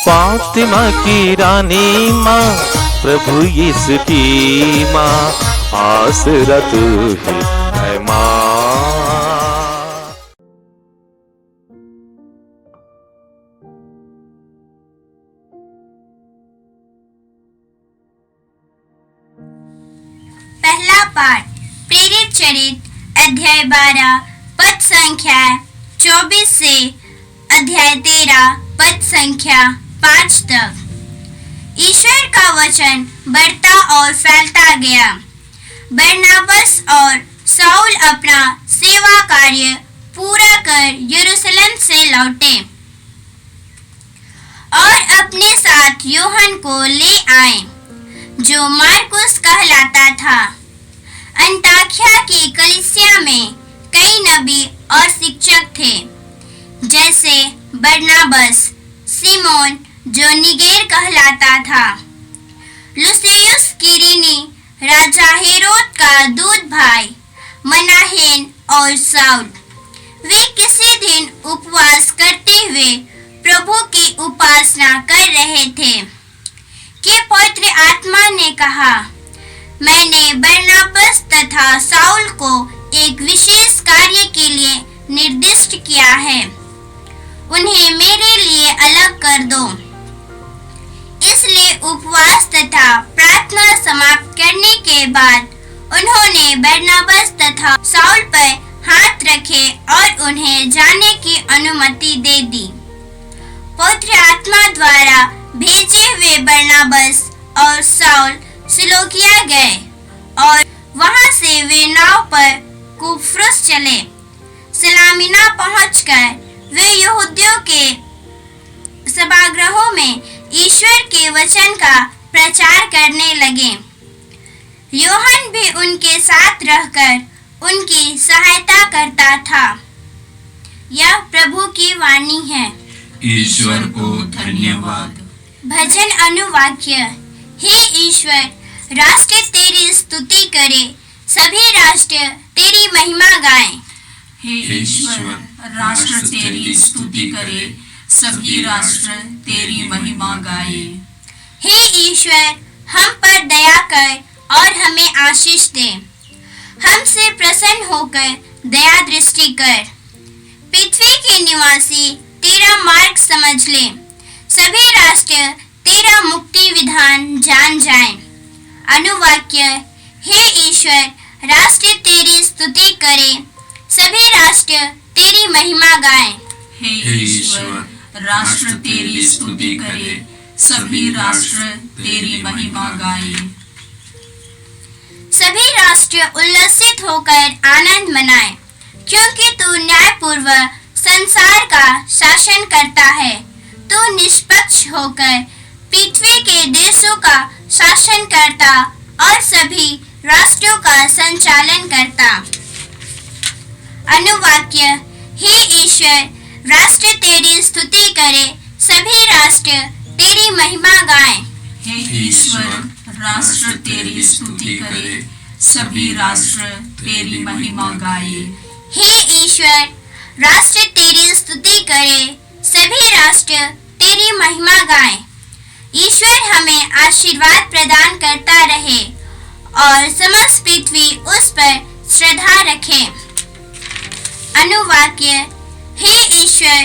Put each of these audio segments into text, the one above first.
फातिमा की रानी माँ, प्रभु यीशु की माँ, आसरा तू ही है माँ। पहला पाठ प्रेरित चरित अध्याय 12 पद संख्या 24 से अध्याय 13 पद संख्या 5 तक। ईश्वर का वचन बढ़ता और फैलता गया। बरनबास और शाऊल अपना सेवा कार्य पूरा कर यरूशलेम से लौटे और अपने साथ यूहन्ना को ले आए, जो मार्कुस कहलाता था। अंताकिया की कलीसिया में कई नबी और शिक्षक थे, जैसे बरनबास, सिमोन जो निगर कहलाता था, लूसियुस कीरेनी, राजा हेरोद का दूध भाई, मनाहेन और शाऊल। वे किसी दिन उपवास करते हुए प्रभु की उपासना कर रहे थे कि पवित्र आत्मा ने कहा, मैंने बरनबास तथा शाऊल को एक विशेष कार्य के लिए निर्दिष्ट किया है, उन्हें मेरे लिए अलग कर दो। इसलिए उपवास तथा प्रार्थना समाप्त करने के बाद उन्होंने बरनबास तथा शाऊल पर हाथ रखे और उन्हें जाने की अनुमति दे दी। पवित्र आत्मा द्वारा भेजे हुए बरनबास और शाऊल सिलूकिया गए और वहां से वे नाव पर कुप्रुस चले। सलामीना पहुंचकर वे यहूदियों के सभागृहों में ईश्वर के वचन का प्रचार करने लगे। यूहन्ना भी उनके साथ रहकर उनकी सहायता करता था। यह प्रभु की वाणी है। ईश्वर को धन्यवाद। भजन अनुवाक्य। हे ईश्वर, राष्ट्र तेरी स्तुति करे, सभी राष्ट्र तेरी महिमा गाएं। हे ईश्वर, राष्ट्र तेरी स्तुति करे, सभी राष्ट्र तेरी महिमा गाए। हे ईश्वर, हम पर दया कर और हमें आशीष दे। हमसे प्रसन्न होकर दया दृष्टि कर। पृथ्वी के निवासी तेरा मार्ग समझ ले, सभी राष्ट्र तेरा मुक्ति विधान जान जाएं। अनुवाक्य। हे ईश्वर, राष्ट्र तेरी स्तुति करे, सभी राष्ट्र तेरी महिमा गाएं। हे ईश्वर, राष्ट्र तेरी स्तुति करे, सभी राष्ट्र तेरी महिमा गाए। सभी राष्ट्र उल्लसित होकर आनंद मनाएं, क्योंकि तू न्यायपूर्वक संसार का शासन करता है। तू निष्पक्ष होकर पृथ्वी के देशों का शासन करता और सभी राष्ट्रों का संचालन करता। अनुवाक्य। हे ईश्वर, राष्ट्र तेरी स्तुति करे, सभी राष्ट्र तेरी महिमा गाएं। हे ईश्वर, राष्ट्र तेरी स्तुति करे, सभी राष्ट्र तेरी महिमा गाए। हे ईश्वर, राष्ट्र तेरी स्तुति करे, सभी राष्ट्र तेरी महिमा गाएं। ईश्वर हमें आशीर्वाद प्रदान करता रहे और समस्त पृथ्वी उस पर श्रद्धा रखे। अनुवाक्य। हे ईश्वर,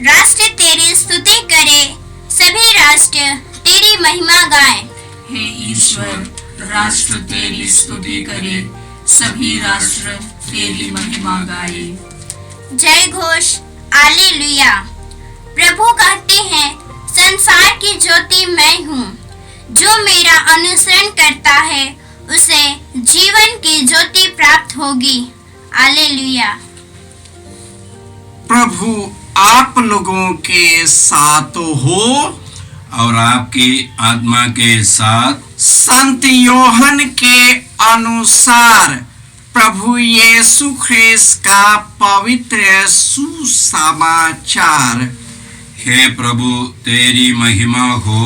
राष्ट्र तेरी स्तुति करे, सभी राष्ट्र तेरी महिमा गाएं। हे ईश्वर, राष्ट्र तेरी स्तुति करे, सभी राष्ट्र तेरी महिमा गाए। जय घोष। हालेलुया। प्रभु कहते हैं, संसार की ज्योति मैं हूँ। जो मेरा अनुसरण करता है उसे जीवन की ज्योति प्राप्त होगी। हालेलुया। प्रभु आप लोगों के साथ हो और आपकी आत्मा के साथ। संत यूहन्ना के अनुसार प्रभु यीशु ख्रिस्त का पवित्र सुसमाचार। हे प्रभु तेरी महिमा हो।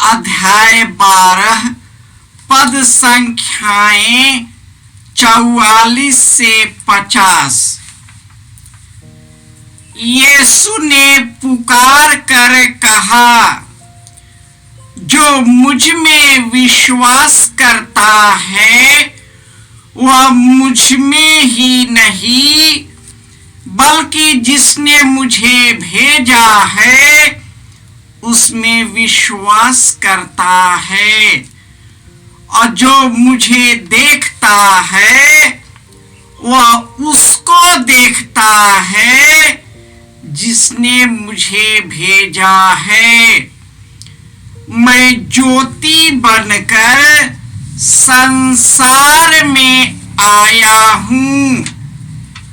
अध्याय 12 पद संख्याएं 44 से 50। यीशु ने पुकार कर कहा, जो मुझ में विश्वास करता है वह मुझ में ही नहीं बल्कि जिसने मुझे भेजा है उसमें विश्वास करता है। और जो मुझे देखता है वह उसको देखता है जिसने मुझे भेजा है। मैं ज्योति बनकर संसार में आया हूँ,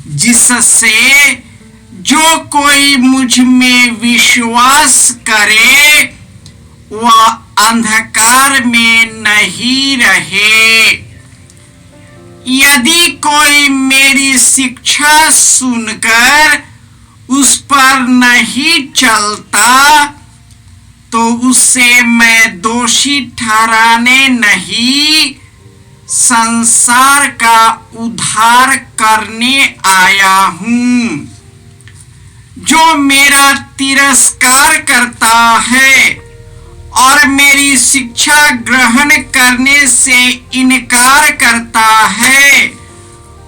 जिससे जो कोई मुझ में विश्वास करे वह अंधकार में नहीं रहे। यदि कोई मेरी शिक्षा सुनकर उस पर नहीं चलता तो उसे मैं दोषी ठहराने नहीं, संसार का उद्धार करने आया हूँ। जो मेरा तिरस्कार करता है और मेरी शिक्षा ग्रहण करने से इनकार करता है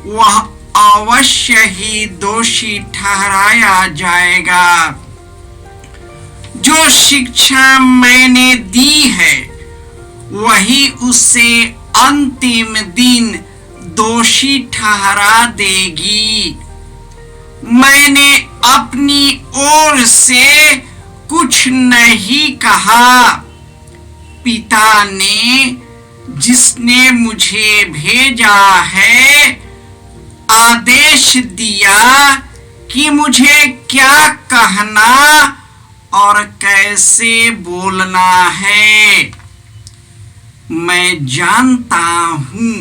वह अवश्य ही दोषी ठहराया जाएगा। जो शिक्षा मैंने दी है वही उसे अंतिम दिन दोषी ठहरा देगी। मैंने अपनी ओर से कुछ नहीं कहा, पिता ने जिसने मुझे भेजा है आदेश दिया कि मुझे क्या कहना और कैसे बोलना है। मैं जानता हूँ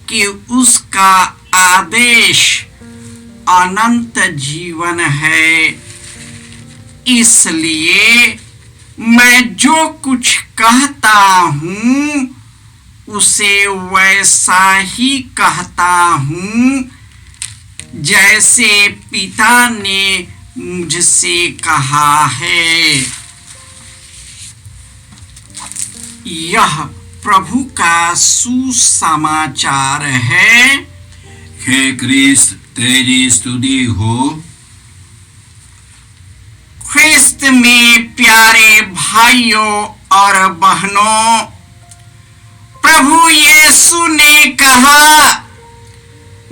कि उसका आदेश अनंत जीवन है, इसलिए मैं जो कुछ कहता हूँ उसे वैसा ही कहता हूँ जैसे पिता ने मुझसे कहा है। यह प्रभु का सुसमाचार है। हे क्रिस्त तेरी स्तुति हो। ख्रिस्त में प्यारे भाइयों और बहनों, प्रभु यीशु ने कहा,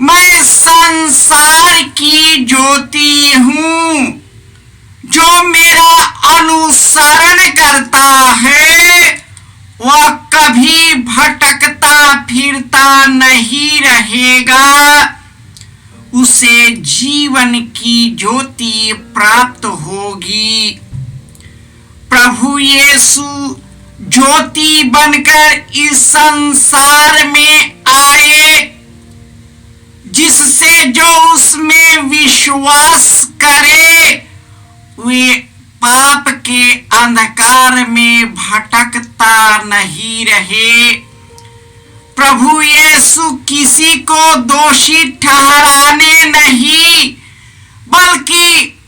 मैं संसार की ज्योति हूँ। जो मेरा अनुसरण करता है वह कभी भटकता फिरता नहीं रहेगा, उसे जीवन की ज्योति प्राप्त होगी। प्रभु यीशु ज्योति बनकर इस संसार में आए, जिससे जो उसमें विश्वास करे वे पाप के अंधकार में भटकता नहीं रहे। प्रभु यीशु किसी को दोषी ठहराने नहीं बल्कि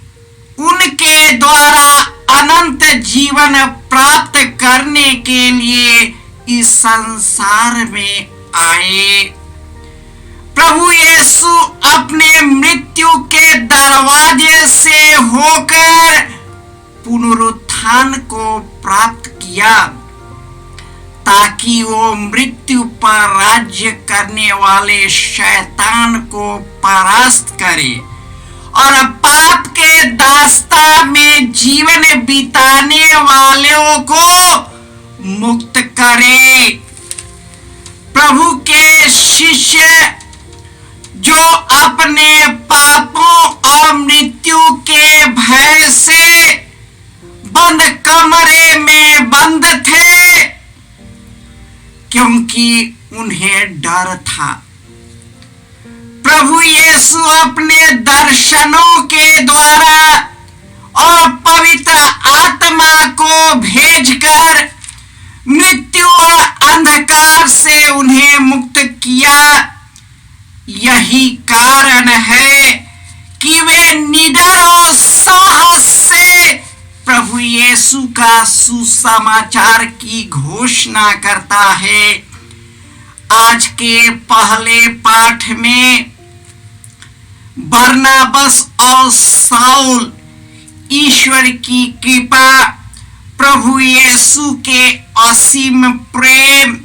उनके द्वारा अनंत जीवन प्राप्त करने के लिए इस संसार में आए। प्रभु यीशु अपने मृत्यु के दरवाजे से होकर पुनरुत्थान को प्राप्त किया ताकि वो मृत्यु पर राज्य करने वाले शैतान को परास्त करे और पाप के दास्ता में जीवन बिताने वालों को मुक्त करे। प्रभु के शिष्य जो अपने पापों और मृत्यु के भय से बंद कमरे में बंद थे, क्योंकि उन्हें डर था। प्रभु यीशु अपने दर्शनों के द्वारा और पवित्र आत्मा को भेजकर मृत्यु और अंधकार से उन्हें मुक्त किया। यही कारण है कि वे निडर और साहस से प्रभु यीशु का सुसमाचार की घोषणा करता है। आज के पहले पाठ में बरनबास और शाऊल ईश्वर की कृपा, प्रभु यीशु के असीम प्रेम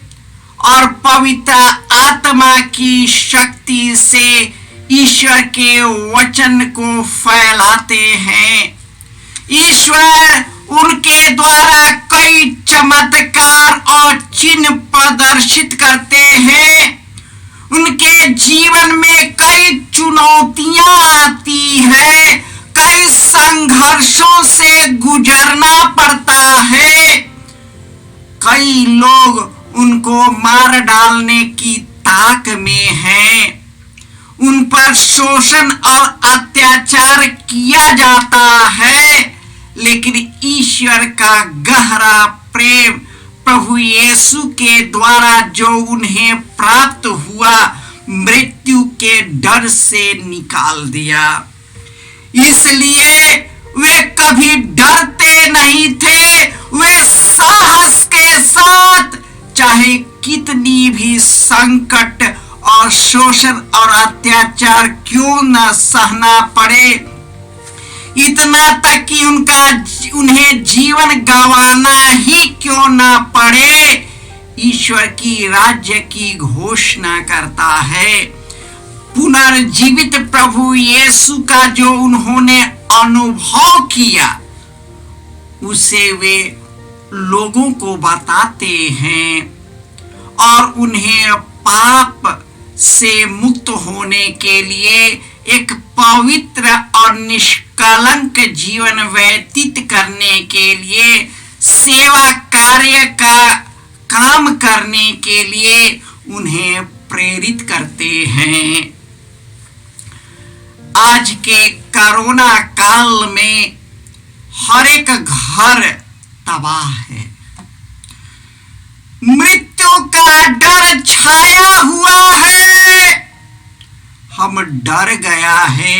और पवित्र आत्मा की शक्ति से ईश्वर के वचन को फैलाते हैं। ईश्वर उनके द्वारा कई चमत्कार और चिन्ह प्रदर्शित करते हैं। उनके जीवन में कई चुनौतियां आती है, कई संघर्षों से गुजरना पड़ता है। कई लोग उनको मार डालने की ताक में हैं। उन पर शोषण और अत्याचार किया जाता है, लेकिन ईश्वर का गहरा प्रेम प्रभु यीशु के द्वारा जो उन्हें प्राप्त हुआ, मृत्यु के डर से निकाल दिया। इसलिए वे कभी डरते नहीं थे। वे साहस के साथ चाहे कितनी भी संकट और शोषण और अत्याचार क्यों न सहना पड़े, इतना तक कि उन्हें जीवन गंवाना ही क्यों न पड़े, ईश्वर की राज्य की घोषणा करता है। पुनर्जीवित प्रभु यीशु का जो उन्होंने अनुभव किया, उसे वे लोगों को बताते हैं और उन्हें पाप से मुक्त होने के लिए एक पवित्र और निष्कलंक जीवन व्यतीत करने के लिए, सेवा कार्य का काम करने के लिए उन्हें प्रेरित करते हैं। आज के कोरोना काल में हर एक घर तबाह है। मृत्यु का डर छाया हुआ है। हम डर गया है।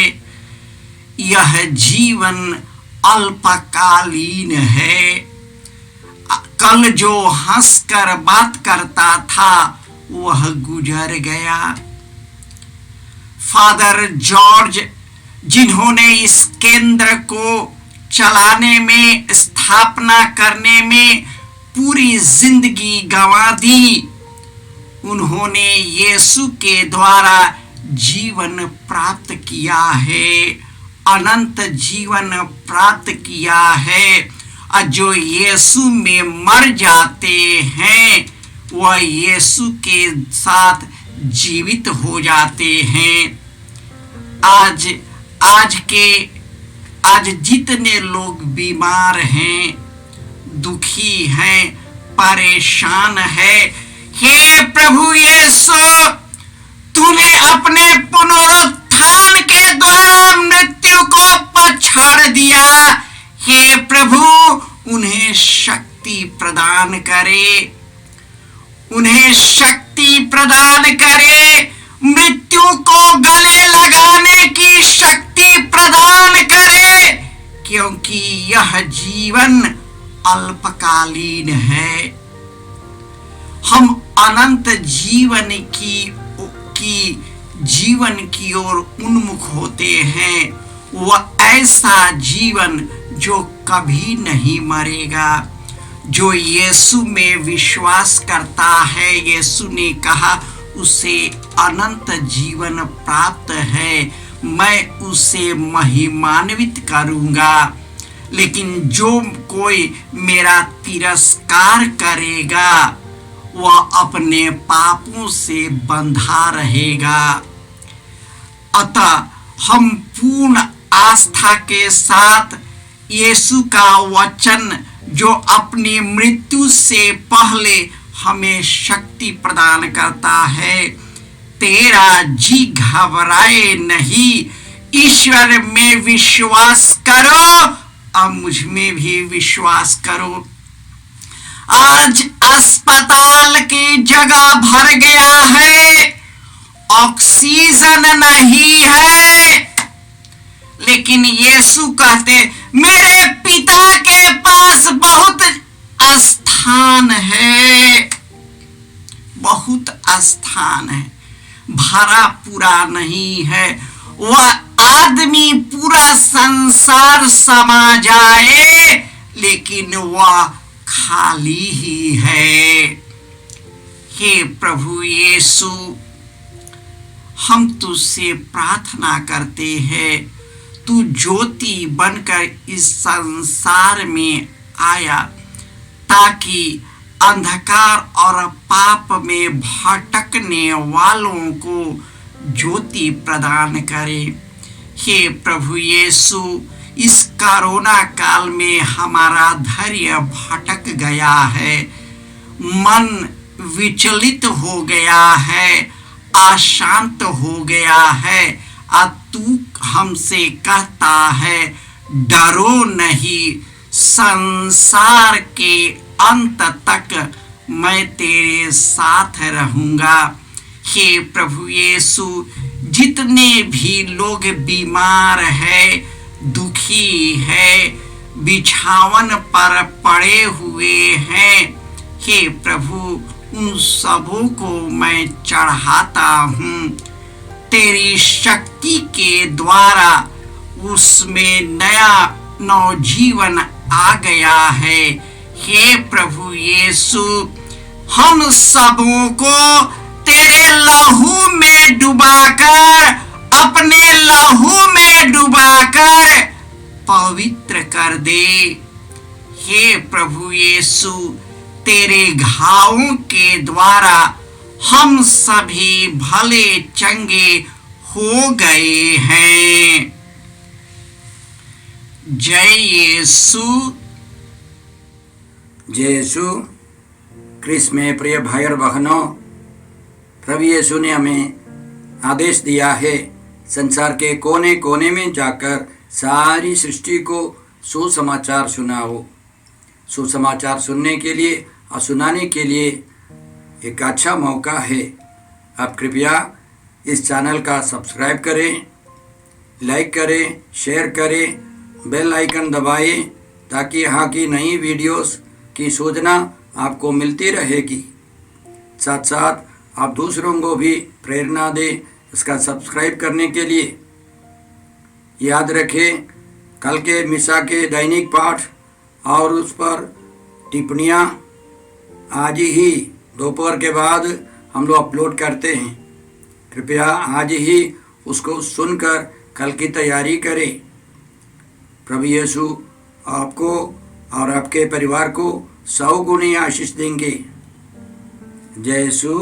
यह जीवन अल्पकालीन है। कल जो हंसकर बात करता था वह गुजर गया। फादर जॉर्ज, जिन्होंने इस केंद्र को चलाने में, स्थापना करने में पूरी जिंदगी गंवा दी, उन्होंने यीशु के द्वारा जीवन प्राप्त किया है, अनंत जीवन प्राप्त किया है। और जो यीशु में मर जाते हैं वह यीशु के साथ जीवित हो जाते हैं। आज जितने लोग बीमार हैं, दुखी हैं, परेशान हैं, हे प्रभु यीशु, तूने अपने पुनरुत्थान के द्वारा मृत्यु को पछाड़ दिया। हे प्रभु, उन्हें शक्ति प्रदान करे, उन्हें शक्ति प्रदान करे, मृत्यु को गले लगाने की शक्ति प्रदान करे, क्योंकि यह जीवन अल्पकालीन है। हम अनंत जीवन की ओर उन्मुख होते हैं। वह ऐसा जीवन जो कभी नहीं मरेगा। जो यीशु में विश्वास करता है, यीशु ने कहा उसे अनंत जीवन प्राप्त है, मैं उसे महिमान्वित करूंगा। लेकिन जो कोई मेरा तिरस्कार करेगा वह अपने पापों से बंधा रहेगा। अतः हम पूर्ण आस्था के साथ यीशु का वचन, जो अपनी मृत्यु से पहले हमें शक्ति प्रदान करता है, तेरा जी घबराए नहीं, ईश्वर में विश्वास करो और मुझ में भी विश्वास करो। आज अस्पताल की जगह भर गया है, ऑक्सीजन नहीं है, लेकिन यीशु कहते मेरे पिता के पास बहुत स्थान है, बहुत स्थान है, भरा पूरा नहीं है। वह आदमी पूरा संसार समा जाए लेकिन वह खाली ही है। हे प्रभु यीशु, हम तुझसे प्रार्थना करते हैं, तू ज्योति बनकर इस संसार में आया ताकि अंधकार और पाप में भटकने वालों को ज्योति प्रदान करे। हे प्रभु यीशु, इस कोरोना काल में हमारा धैर्य भटक गया है, मन विचलित हो गया है, अशांत हो गया है। अब तू हमसे कहता है डरो नहीं, संसार के अंत तक मैं तेरे साथ रहूंगा। हे प्रभु यीशु, जितने भी लोग बीमार है, दुखी है, बिछावन पर पड़े हुए हैं, हे प्रभु उन सबों को मैं चढ़ाता हूँ। तेरी शक्ति के द्वारा उसमें नया नवजीवन आ गया है। हे प्रभु यीशु, हम सबों को तेरे लहू में डुबाकर, अपने लहू में डुबाकर पवित्र कर दे। हे प्रभु यीशु, तेरे घावों के द्वारा हम सभी भले चंगे हो गए हैं। जय यीशु। जय यीशु क्रिस्त में प्रिय भाई और बहनों, प्रभु यीशु ने हमें आदेश दिया है संसार के कोने कोने में जाकर सारी सृष्टि को सुसमाचार सुनाओ। सुसमाचार सुनने के लिए और सुनाने के लिए एक अच्छा मौका है। आप कृपया इस चैनल का सब्सक्राइब करें, लाइक करें, शेयर करें, बेल आइकन दबाएं ताकि यहाँ की नई वीडियोस की सूचना आपको मिलती रहेगी। साथ साथ आप दूसरों को भी प्रेरणा दें इसका सब्सक्राइब करने के लिए। याद रखें, कल के मिसा के दैनिक पाठ और उस पर टिप्पणियाँ आज ही दोपहर के बाद हम लोग अपलोड करते हैं। कृपया आज ही उसको सुनकर कल की तैयारी करें। प्रभु यीशु आपको और आपके परिवार को 100 गुनी आशीष देंगे। जय यीशु।